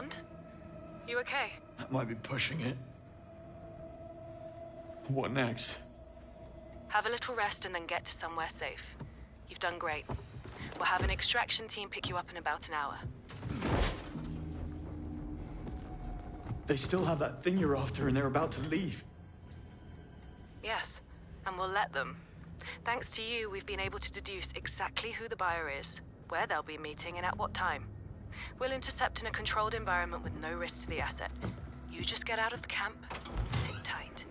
Bond? You okay? That might be pushing it. What next? Have a little rest and then get to somewhere safe. You've done great. We'll have an extraction team pick you up in about an hour. They still have that thing you're after and they're about to leave. Yes, and we'll let them. Thanks to you, we've been able to deduce exactly who the buyer is, where they'll be meeting, and at what time. We'll intercept in a controlled environment with no risk to the asset. You just get out of the camp, sit tight.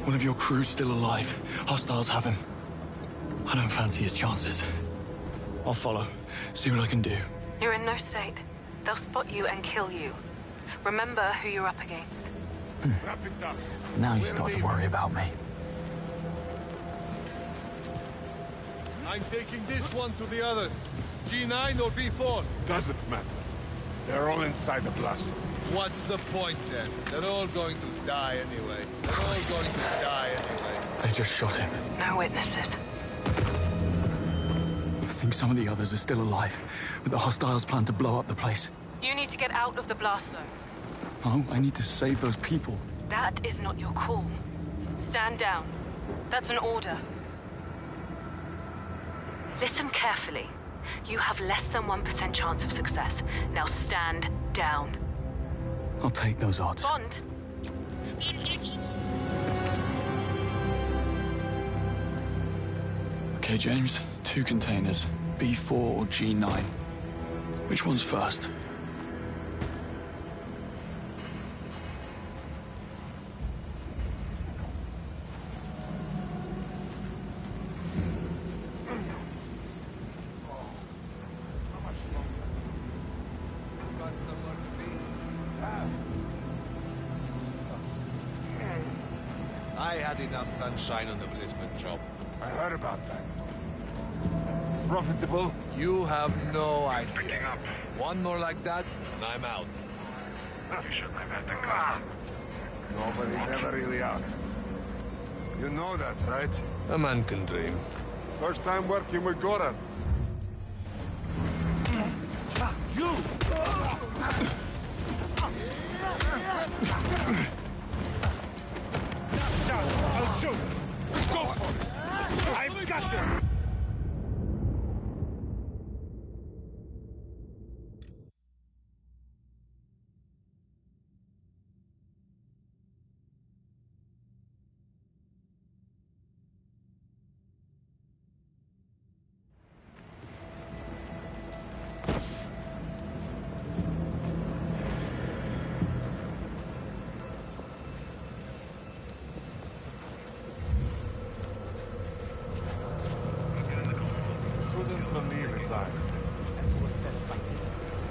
One of your crew's still alive. Hostiles have him. I don't fancy his chances. I'll follow, see what I can do. You're in no state. They'll spot you and kill you. Remember who you're up against. Now you start to worry about me. I'm taking this one to the others. G9 or B4? Doesn't matter. They're all inside the blast. What's the point then? They're all going to die anyway. They're all going to die anyway. They just shot him. No witnesses. I think some of the others are still alive, but the hostiles plan to blow up the place. You need to get out of the blast zone. Oh, I need to save those people. That is not your call. Stand down. That's an order. Listen carefully. You have less than 1% chance of success. Now stand down. I'll take those odds. Bond? Okay, James. 2 containers. B4 or G9. Which one's first? I had enough sunshine on the Blisbane job. I heard about that. Profitable? You have no idea. One more like that, and I'm out. You shouldn't have had the car. Nobody's ever really out. You know that, right? A man can dream. First time working with Goran. You! I'll shoot! Go for it! I've got him!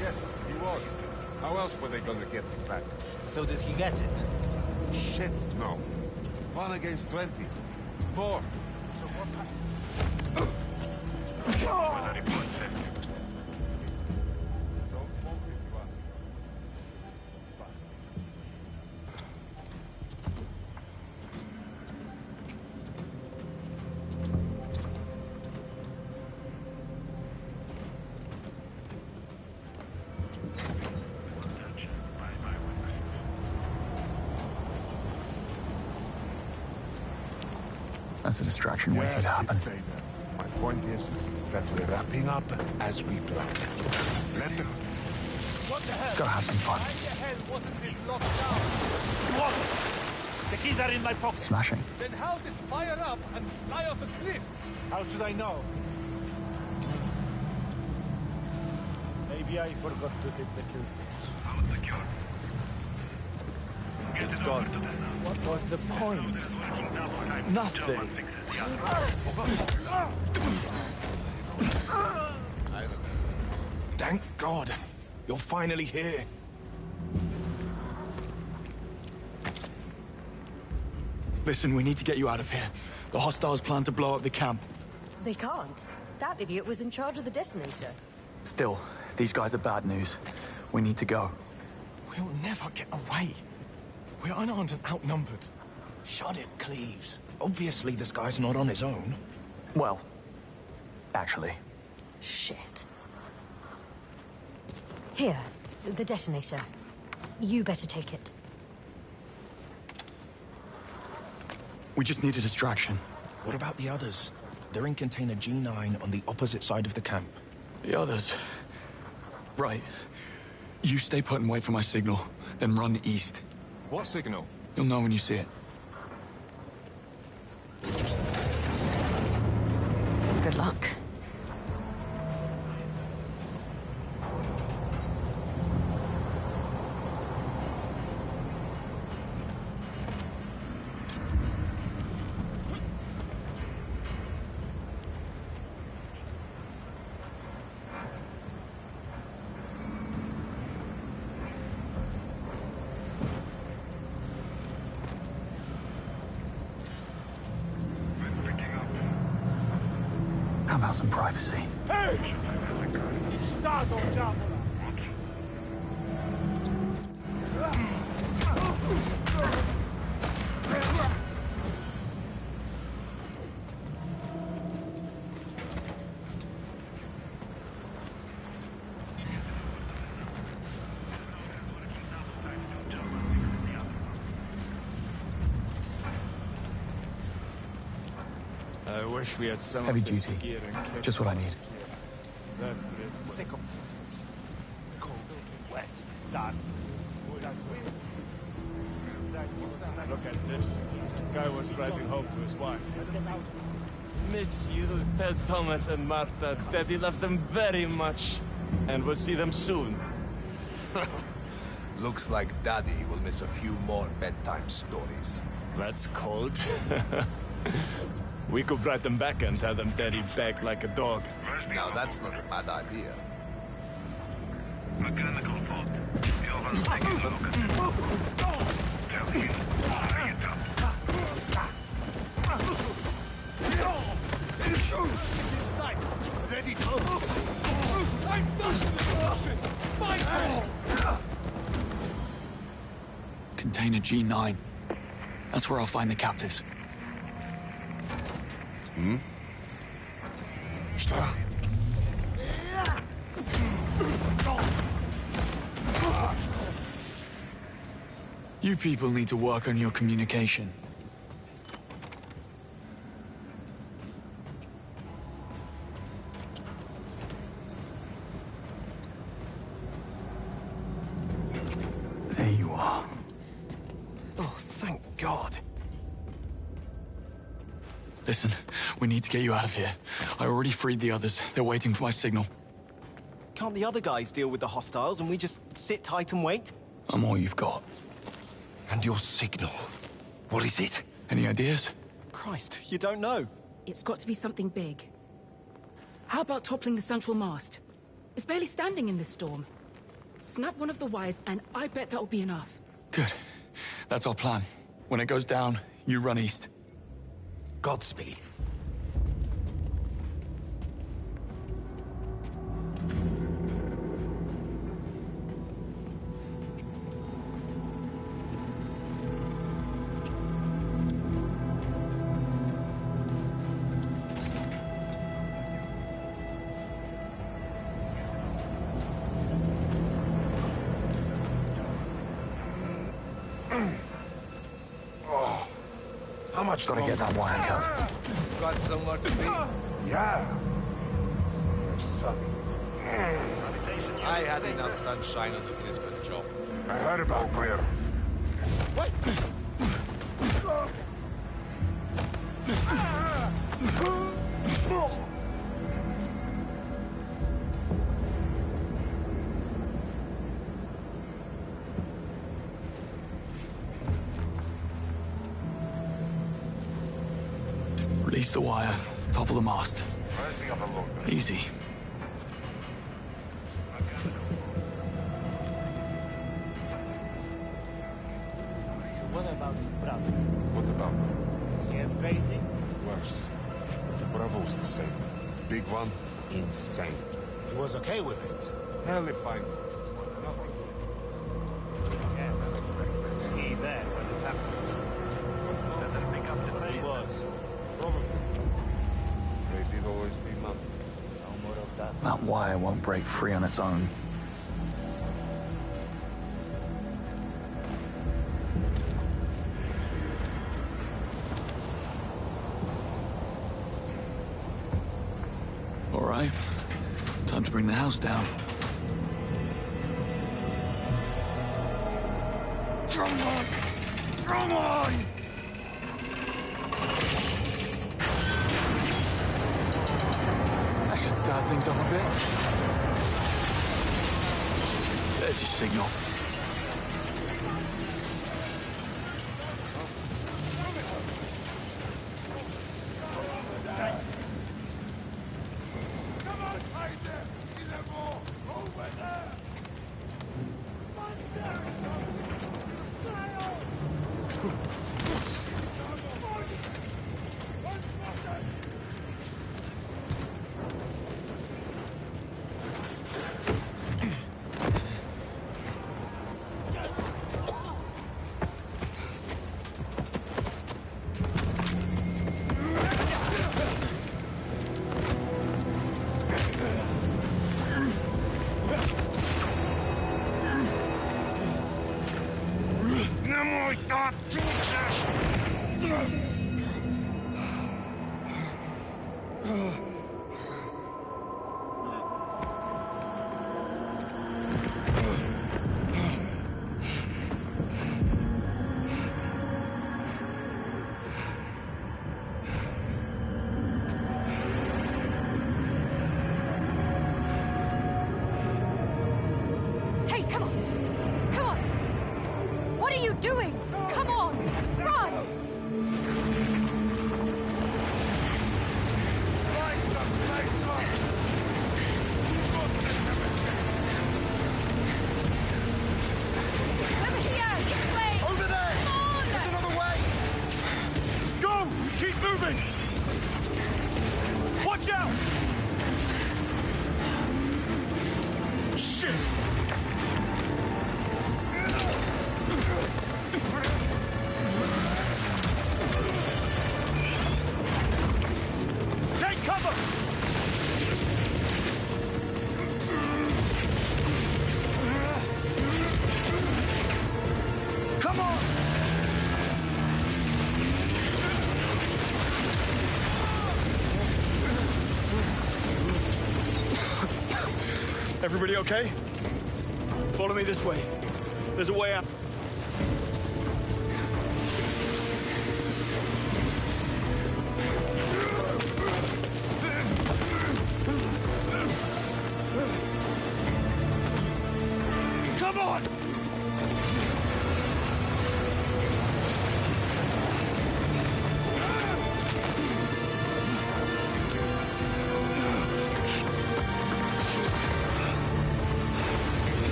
Yes, he was. How else were they gonna get him back? So did he get it? Shit, no. 1 against 20. More. So what That's a distraction waiting to happen. Say that. My point is that we're wrapping up as we planned. Let them... What the hell? Let's go have some fun. Why the hell wasn't it locked down? What? The keys are in my pocket. Smashing. Then how did it fire up and fly off a cliff? How should I know? Maybe I forgot to hit the kill switch. All secure. It's gone. What was the point? Nothing. Thank God. You're finally here. Listen, we need to get you out of here. The hostiles plan to blow up the camp. They can't. That idiot was in charge of the detonator. Still, these guys are bad news. We need to go. We'll never get away. We're unarmed and outnumbered. Shut it, Cleves. Obviously this guy's not on his own. Well, actually. Shit. Here, the detonator. You better take it. We just need a distraction. What about the others? They're in container G9 on the opposite side of the camp. The others? Right. You stay put and wait for my signal, then run east. What signal? You'll know when you see it. Good luck. How about some privacy? Hey! Stato, diavola! I wish we had some Heavy of this duty. gear and kit. Just what I need. That bit was- Sick of cold, wet, done. Look at this. Guy was driving home to his wife. Miss you. Tell Thomas and Martha Daddy loves them very much. And we'll see them soon. Looks like Daddy will miss a few more bedtime stories. That's cold. We could write them back and tell them Daddy begged like a dog. Now that's not a bad idea. Mechanical fault. The oven's taking longer. Tell him to hurry it up. Ready to... I'm done with this bullshit! Fight! Container G9. That's where I'll find the captives. Šta? You people need to work on your communication. There you are. Oh, thank God. Listen, we need to get you out of here. I already freed the others. They're waiting for my signal. Can't the other guys deal with the hostiles and we just sit tight and wait? I'm all you've got. And your signal. What is it? Any ideas? Christ, you don't know. It's got to be something big. How about toppling the central mast? It's barely standing in this storm. Snap one of the wires and I bet that'll be enough. Good. That's our plan. When it goes down, you run east. Godspeed. How much Gotta get that wire cut. Got somewhere to be? Yeah. There's sun. I had enough sunshine on the Lisbon job. I heard about where. the wire, topple the mast. Where's the other load? Easy. What about his brother? What about him? Is he as crazy? Worse. But the Bravo's the same. Big one, insane. He was okay with it. Hell if I know. Yes. Was he there when it happened? He was. Probably. They did always be mum. No more of that. That wire won't break free on its own. All right. Time to bring the house down. Come on! Come on! That should start things up a bit. There's your signal. Hey, come on! Come on! What are you doing? Come on! Run! Over here! This way! Over there! Come on! There's another way! Go! Keep moving! Watch out! Shit! Take cover! Come on! Everybody okay? Follow me this way. There's a way out. Come on!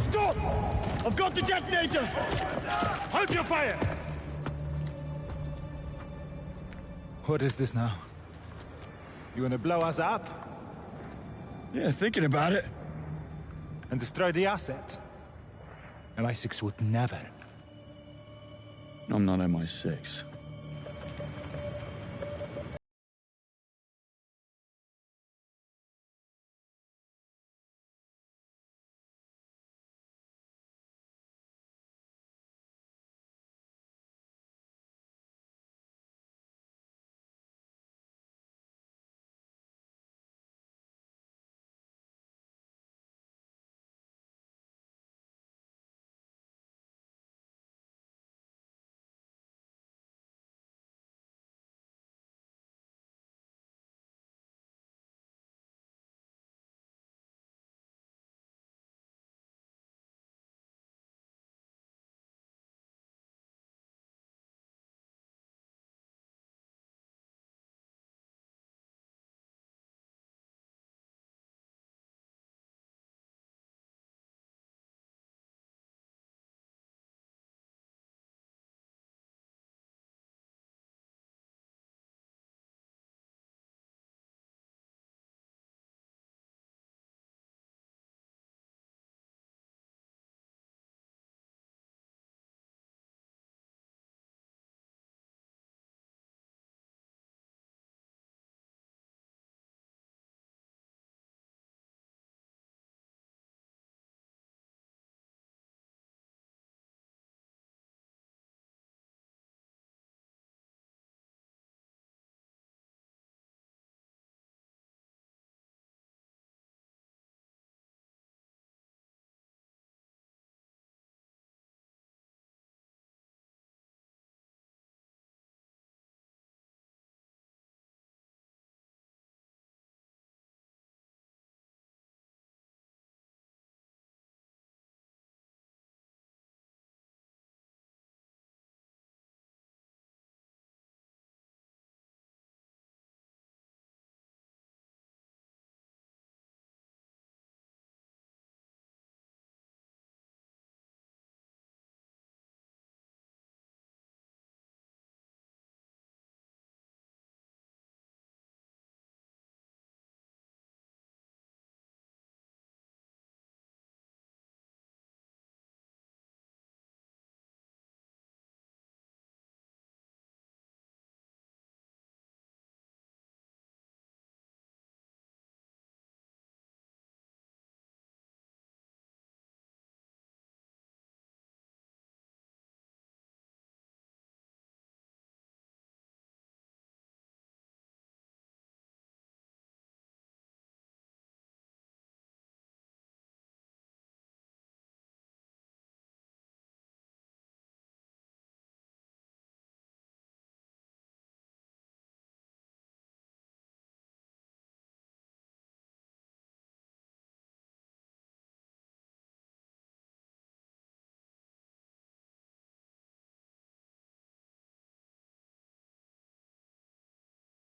Stop! I've got the detonator! Hold your fire! What is this now? You want to blow us up Yeah, thinking about it. and destroy the asset? MI6 would never. I'm not MI6.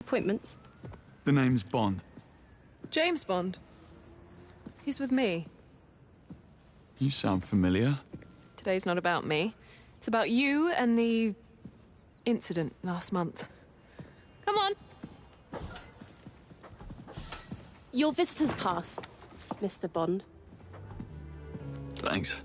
Appointments? The name's Bond. James Bond. He's with me. You sound familiar. Today's not about me. It's about you and the incident last month. Come on. Your visitor's pass, Mr. Bond. Thanks.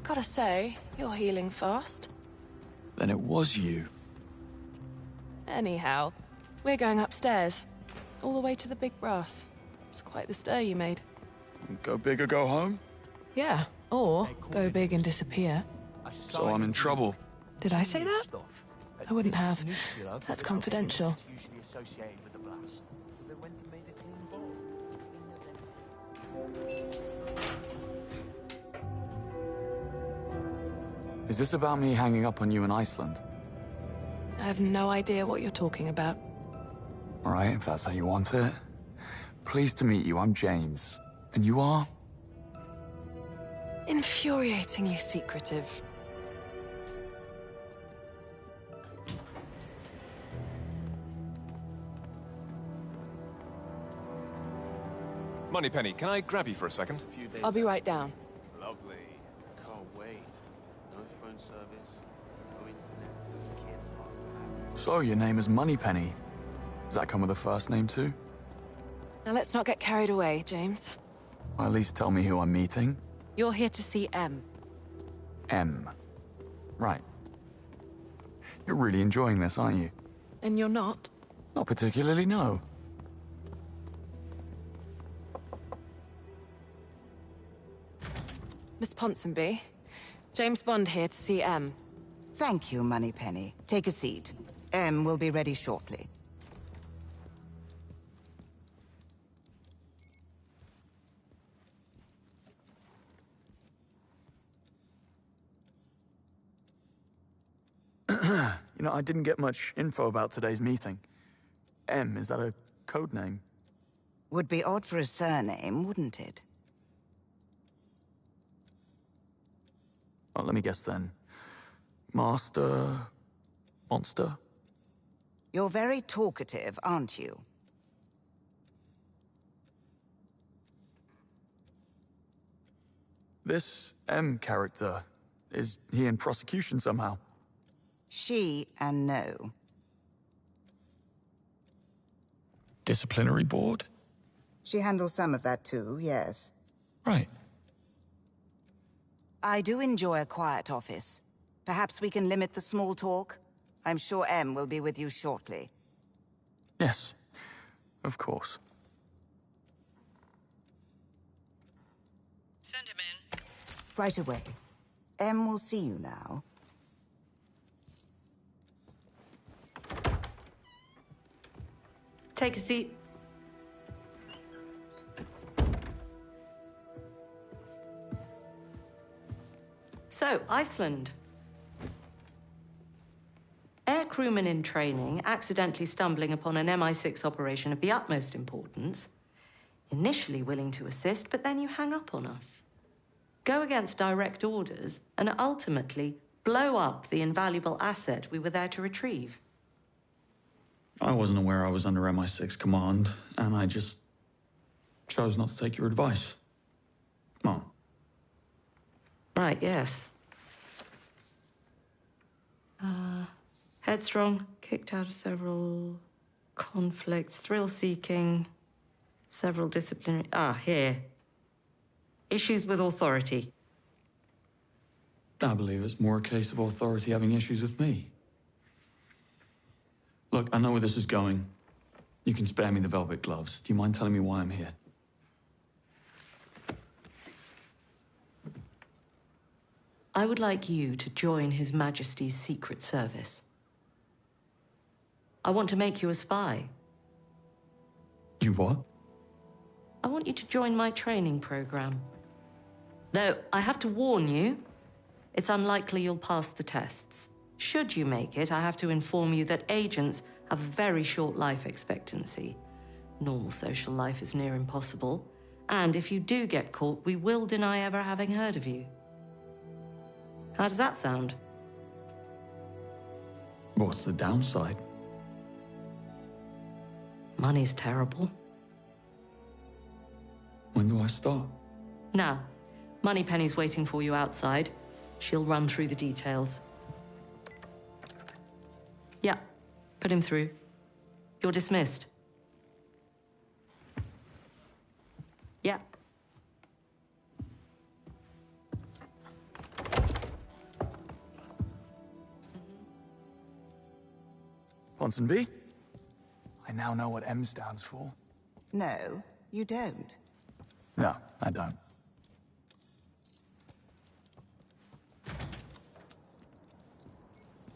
Gotta say, you're healing fast. Then it was you. Anyhow, we're going upstairs. All the way to the big brass. It's quite the stir you made. Go big or go home? Yeah, or go big and disappear. So I'm in trouble. Did I say that? I wouldn't have. That's confidential. Is this about me hanging up on you in Iceland? I have no idea what you're talking about. All right, if that's how you want it. Pleased to meet you, I'm James. And you are? Infuriatingly secretive. Moneypenny, can I grab you for a second? I'll be right down. Lovely. Can't wait. No phone service, no internet, kids. So your name is Moneypenny. Does that come with a first name too? Now let's not get carried away, James. Or at least tell me who I'm meeting. You're here to see M. M. Right. You're really enjoying this, aren't you? And you're not? Not particularly, no. Miss Ponsonby, James Bond here to see M. Thank you, Moneypenny. Take a seat. M will be ready shortly. You know, I didn't get much info about today's meeting. M, is that a code name? Would be odd for a surname, wouldn't it? Well, let me guess then. Master... Monster? You're very talkative, aren't you? This M character, is he in prosecution somehow? She and no. Disciplinary board? She handles some of that too, yes. Right. I do enjoy a quiet office. Perhaps we can limit the small talk? I'm sure M will be with you shortly. Yes, of course. Send him in. Right away. M will see you now. Take a seat. So, Iceland. Air crewman in training, accidentally stumbling upon an MI6 operation of the utmost importance. Initially willing to assist, but then you hang up on us. Go against direct orders, and ultimately blow up the invaluable asset we were there to retrieve. I wasn't aware I was under MI6 command, and I just chose not to take your advice. Come on. Right, yes. Headstrong, kicked out of several conflicts, thrill-seeking, several disciplinary... here. Issues with authority. I believe it's more a case of authority having issues with me. Look, I know where this is going. You can spare me the velvet gloves. Do you mind telling me why I'm here? I would like you to join His Majesty's Secret Service. I want to make you a spy. You what? I want you to join my training program. Though, I have to warn you, it's unlikely you'll pass the tests. Should you make it, I have to inform you that agents have a very short life expectancy. Normal social life is near impossible. And if you do get caught, we will deny ever having heard of you. How does that sound? What's the downside? Money's terrible. When do I start? Now, Moneypenny's waiting for you outside. She'll run through the details. Yeah, put him through. You're dismissed. Yeah. Ponsonby? I now know what M stands for. No, you don't. No, I don't.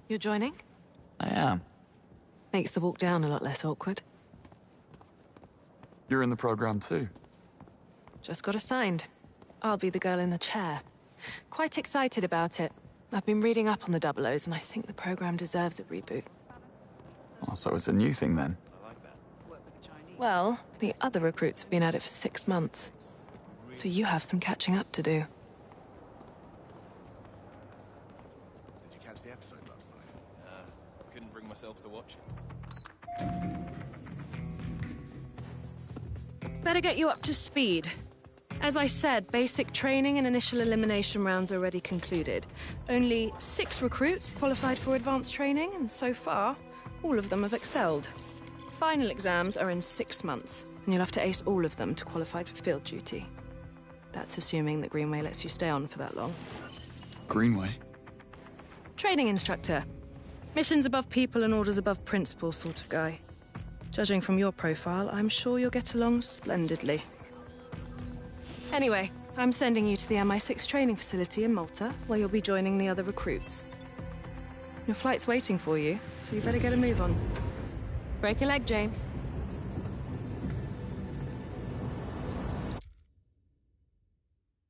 You're joining? I am. Makes the walk down a lot less awkward. You're in the program too. Just got assigned. I'll be the girl in the chair. Quite excited about it. I've been reading up on the Double O's and I think the program deserves a reboot. Oh, so it's a new thing then? Well, the other recruits have been at it for 6 months. So you have some catching up to do. Did you catch the episode last night? Couldn't bring myself to watch it. Better get you up to speed. As I said, basic training and initial elimination rounds are already concluded. Only 6 recruits qualified for advanced training, and so far, all of them have excelled. Final exams are in 6 months, and you'll have to ace all of them to qualify for field duty. That's assuming that Greenway lets you stay on for that long. Greenway? Training instructor. Missions above people and orders above principle sort of guy. Judging from your profile, I'm sure you'll get along splendidly. Anyway, I'm sending you to the MI6 training facility in Malta, where you'll be joining the other recruits. Your flight's waiting for you, so you better get a move on. Break a leg, James.